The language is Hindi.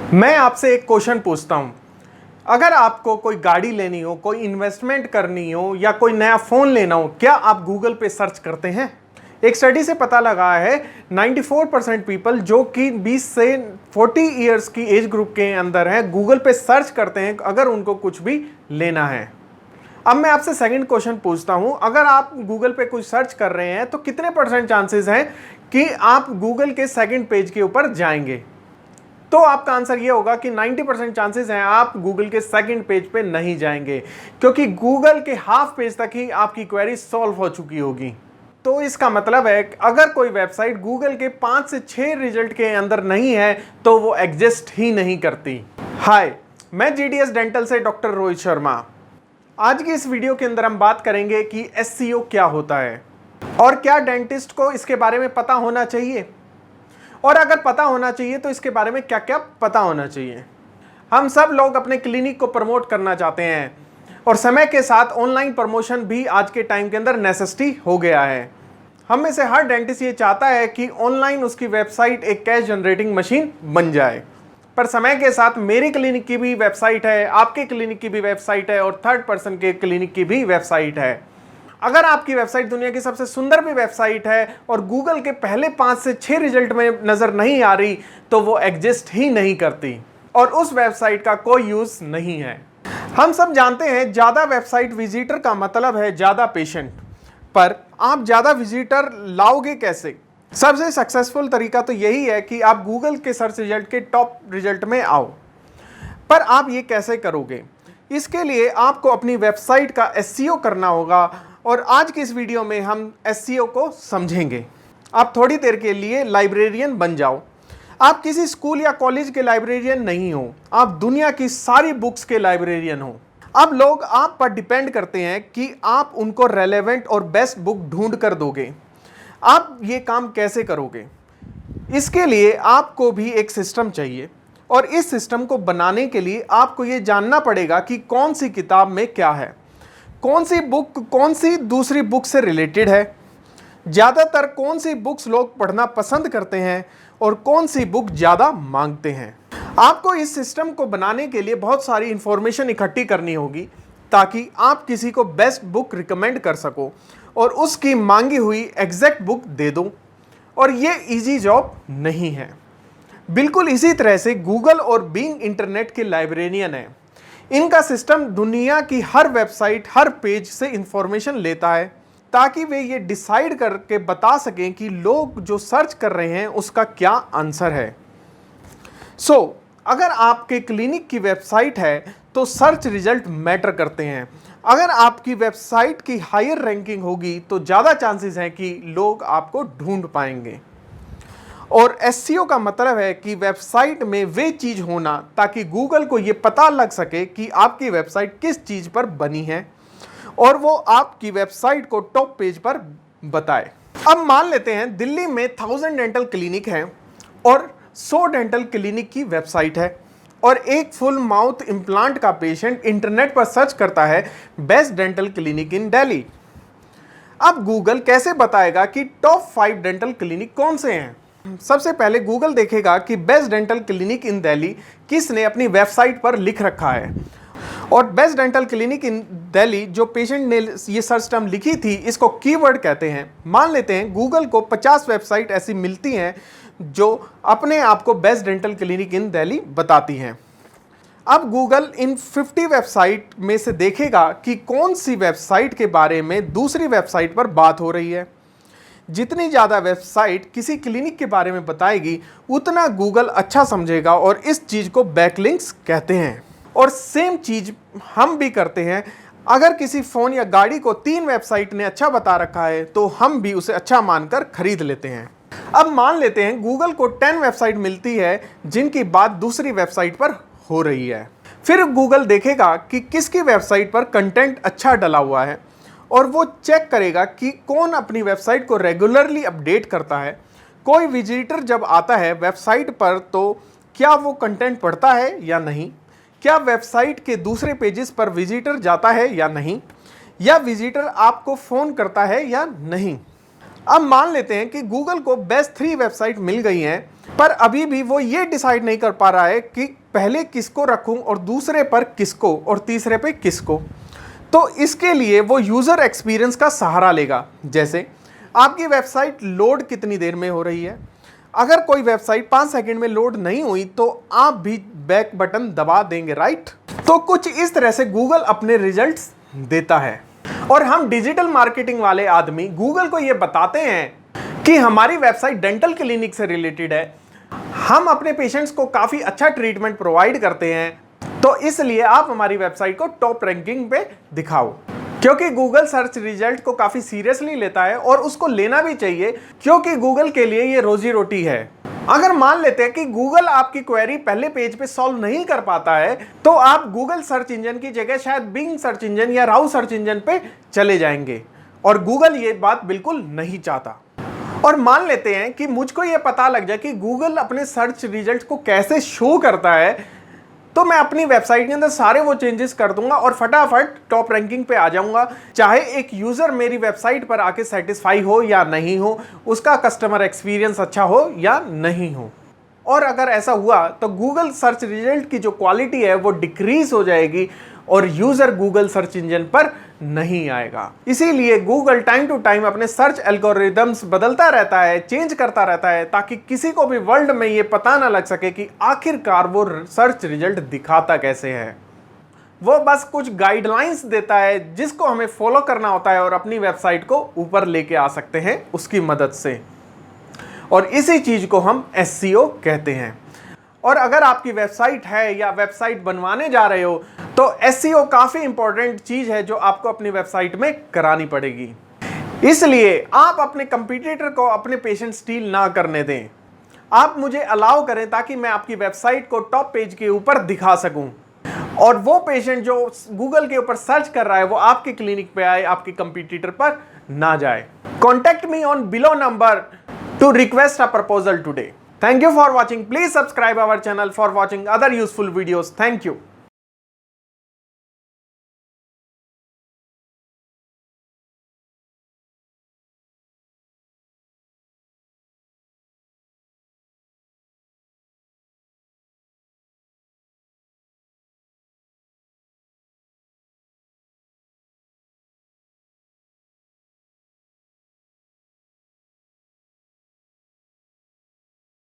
मैं आपसे एक क्वेश्चन पूछता हूं। अगर आपको कोई गाड़ी लेनी हो, कोई इन्वेस्टमेंट करनी हो या कोई नया फ़ोन लेना हो, क्या आप गूगल पे सर्च करते हैं? एक स्टडी से पता लगा है 94% पीपल जो कि 20 से 40 इयर्स की एज ग्रुप के अंदर हैं, गूगल पे सर्च करते हैं अगर उनको कुछ भी लेना है। अब मैं आपसे सेकंड क्वेश्चन पूछता हूं, अगर आप गूगल पे कुछ सर्च कर रहे हैं तो कितने % चांसेस हैं कि आप गूगल के सेकंड पेज के ऊपर जाएंगे? तो आपका आंसर ये होगा कि 90% चांसेस हैं आप गूगल के सेकंड पेज पे नहीं जाएंगे, क्योंकि गूगल के हाफ पेज तक ही आपकी क्वेरी सॉल्व हो चुकी होगी। तो इसका मतलब है कि अगर कोई वेबसाइट गूगल के 5 से 6 रिजल्ट के अंदर नहीं है तो वो एग्जिस्ट ही नहीं करती। हाय, मैं जीडीएस डेंटल से डॉक्टर रोहित शर्मा। आज की इस वीडियो के अंदर हम बात करेंगे कि एसईओ क्या होता है और क्या डेंटिस्ट को इसके बारे में पता होना चाहिए, और अगर पता होना चाहिए तो इसके बारे में क्या क्या पता होना चाहिए। हम सब लोग अपने क्लिनिक को प्रमोट करना चाहते हैं और समय के साथ ऑनलाइन प्रमोशन भी आज के टाइम के अंदर नेसेसिटी हो गया है। हम में से हर डेंटिस्ट ये चाहता है कि ऑनलाइन उसकी वेबसाइट एक कैश जनरेटिंग मशीन बन जाए, पर समय के साथ मेरी क्लिनिक की भी वेबसाइट है, आपके क्लिनिक की भी वेबसाइट है और थर्ड पर्सन के क्लिनिक की भी वेबसाइट है। अगर आपकी वेबसाइट दुनिया की सबसे सुंदर भी वेबसाइट है और गूगल के पहले 5 से 6 रिजल्ट में नजर नहीं आ रही तो वो एग्जिस्ट ही नहीं करती और उस वेबसाइट का कोई यूज नहीं है। हम सब जानते हैं ज्यादा वेबसाइट विजिटर का मतलब है ज्यादा पेशेंट, पर आप ज्यादा विजिटर लाओगे कैसे? सबसे सक्सेसफुल तरीका तो यही है कि आप गूगल के सर्च रिजल्ट के टॉप रिजल्ट में आओ। पर आप ये कैसे करोगे? इसके लिए आपको अपनी वेबसाइट का एसईओ करना होगा और आज की इस वीडियो में हम एसईओ को समझेंगे। आप थोड़ी देर के लिए लाइब्रेरियन बन जाओ। आप किसी स्कूल या कॉलेज के लाइब्रेरियन नहीं हो, आप दुनिया की सारी बुक्स के लाइब्रेरियन हो। अब लोग आप पर डिपेंड करते हैं कि आप उनको रेलेवेंट और बेस्ट बुक ढूंढ कर दोगे। आप ये काम कैसे करोगे? इसके लिए आपको भी एक सिस्टम चाहिए और इस सिस्टम को बनाने के लिए आपको ये जानना पड़ेगा कि कौन सी किताब में क्या है, कौन सी बुक कौन सी दूसरी बुक से रिलेटेड है, ज़्यादातर कौन सी बुक्स लोग पढ़ना पसंद करते हैं और कौन सी बुक ज़्यादा मांगते हैं। आपको इस सिस्टम को बनाने के लिए बहुत सारी इंफॉर्मेशन इकट्ठी करनी होगी ताकि आप किसी को बेस्ट बुक रिकमेंड कर सको और उसकी मांगी हुई एग्जैक्ट बुक दे दो। और ये इजी जॉब नहीं है। बिल्कुल इसी तरह से गूगल और बीइंग इंटरनेट के लाइब्रेरियन है। इनका सिस्टम दुनिया की हर वेबसाइट, हर पेज से इंफॉर्मेशन लेता है ताकि वे ये डिसाइड करके बता सकें कि लोग जो सर्च कर रहे हैं उसका क्या आंसर है। अगर आपके क्लिनिक की वेबसाइट है तो सर्च रिजल्ट मैटर करते हैं। अगर आपकी वेबसाइट की हायर रैंकिंग होगी तो ज़्यादा चांसेस हैं कि लोग आपको ढूंढ पाएंगे। और एसईओ का मतलब है कि वेबसाइट में वे चीज़ होना ताकि गूगल को ये पता लग सके कि आपकी वेबसाइट किस चीज़ पर बनी है और वो आपकी वेबसाइट को टॉप पेज पर बताए। अब मान लेते हैं दिल्ली में 1000 डेंटल क्लिनिक हैं और 100 डेंटल क्लिनिक की वेबसाइट है और एक फुल माउथ इम्प्लांट का पेशेंट इंटरनेट पर सर्च करता है best dental clinic in Delhi. अब गूगल कैसे बताएगा कि टॉप 5 डेंटल क्लिनिक कौन से हैं? सबसे पहले गूगल देखेगा कि best dental clinic in Delhi किसने अपनी वेबसाइट पर लिख रखा है, और best dental clinic in Delhi जो पेशेंट ने ये सर्च टर्म लिखी थी इसको कीवर्ड कहते हैं। मान लेते हैं गूगल को 50 वेबसाइट ऐसी मिलती हैं जो अपने आप को best dental clinic in Delhi बताती हैं। अब गूगल इन 50 वेबसाइट में से देखेगा कि कौन सी वेबसाइट के बारे में दूसरी वेबसाइट पर बात हो रही है। जितनी ज़्यादा वेबसाइट किसी क्लिनिक के बारे में बताएगी उतना गूगल अच्छा समझेगा और इस चीज़ को बैकलिंक्स कहते हैं। और सेम चीज़ हम भी करते हैं। अगर किसी फ़ोन या गाड़ी को 3 वेबसाइट ने अच्छा बता रखा है तो हम भी उसे अच्छा मानकर खरीद लेते हैं। अब मान लेते हैं गूगल को 10 वेबसाइट मिलती है जिनकी बात दूसरी वेबसाइट पर हो रही है। फिर गूगल देखेगा कि किसकी वेबसाइट पर कंटेंट अच्छा डला हुआ है और वो चेक करेगा कि कौन अपनी वेबसाइट को रेगुलरली अपडेट करता है। कोई विजिटर जब आता है वेबसाइट पर तो क्या वो कंटेंट पढ़ता है या नहीं, क्या वेबसाइट के दूसरे पेजेस पर विजिटर जाता है या नहीं, या विजिटर आपको फ़ोन करता है या नहीं। अब मान लेते हैं कि गूगल को बेस्ट 3 वेबसाइट मिल गई हैं, पर अभी भी वो ये डिसाइड नहीं कर पा रहा है कि पहले किसको रखूं और दूसरे पर किसको और तीसरे पे किसको। तो इसके लिए वो यूज़र एक्सपीरियंस का सहारा लेगा। जैसे आपकी वेबसाइट लोड कितनी देर में हो रही है। अगर कोई वेबसाइट 5 सेकंड में लोड नहीं हुई तो आप भी बैक बटन दबा देंगे, राइट। तो कुछ इस तरह से गूगल अपने रिजल्ट्स देता है और हम डिजिटल मार्केटिंग वाले आदमी गूगल को ये बताते हैं कि हमारी वेबसाइट डेंटल क्लिनिक से रिलेटेड है, हम अपने पेशेंट्स को काफ़ी अच्छा ट्रीटमेंट प्रोवाइड करते हैं, तो इसलिए आप हमारी वेबसाइट को टॉप रैंकिंग पे दिखाओ। क्योंकि गूगल सर्च रिजल्ट को काफ़ी सीरियसली लेता है और उसको लेना भी चाहिए, क्योंकि गूगल के लिए ये रोजी रोटी है। अगर मान लेते हैं कि गूगल आपकी क्वेरी पहले पेज पे सॉल्व नहीं कर पाता है, तो आप गूगल सर्च इंजन की जगह शायद बिंग सर्च इंजन या राउ सर्च इंजन पे चले जाएंगे, और गूगल ये बात बिल्कुल नहीं चाहता। और मान लेते हैं कि मुझको ये पता लग जाए कि गूगल अपने सर्च रिजल्ट को कैसे शो करता है, तो मैं अपनी वेबसाइट के अंदर सारे वो चेंजेस कर दूंगा और फटाफट टॉप रैंकिंग पे आ जाऊंगा। चाहे एक यूज़र मेरी वेबसाइट पर आके सेटिस्फाई हो या नहीं हो, उसका कस्टमर एक्सपीरियंस अच्छा हो या नहीं हो। और अगर ऐसा हुआ तो गूगल सर्च रिजल्ट की जो क्वालिटी है वो डिक्रीज हो जाएगी और यूज़र गूगल सर्च इंजन पर नहीं आएगा। इसीलिए गूगल टाइम टू टाइम अपने सर्च एल्गोरिदम्स बदलता रहता है, चेंज करता रहता है, ताकि किसी को भी वर्ल्ड में ये पता ना लग सके कि आखिरकार वो सर्च रिजल्ट दिखाता कैसे है। वो बस कुछ गाइडलाइंस देता है जिसको हमें फॉलो करना होता है और अपनी वेबसाइट को ऊपर लेके आ सकते हैं उसकी मदद से, और इसी चीज को हम SEO कहते हैं। और अगर आपकी वेबसाइट है या वेबसाइट बनवाने जा रहे हो तो SEO काफ़ी इंपॉर्टेंट चीज़ है जो आपको अपनी वेबसाइट में करानी पड़ेगी। इसलिए आप अपने कंपटीटर को अपने पेशेंट स्टील ना करने दें। आप मुझे अलाउ करें ताकि मैं आपकी वेबसाइट को टॉप पेज के ऊपर दिखा सकूं, और वो पेशेंट जो गूगल के ऊपर सर्च कर रहा है वो आपके क्लिनिक पे आए, आपके कंपटीटर पर ना जाए। Contact me on below number two request a proposal today. Thank you for watching. Please subscribe our channel for watching other useful videos. Thank you.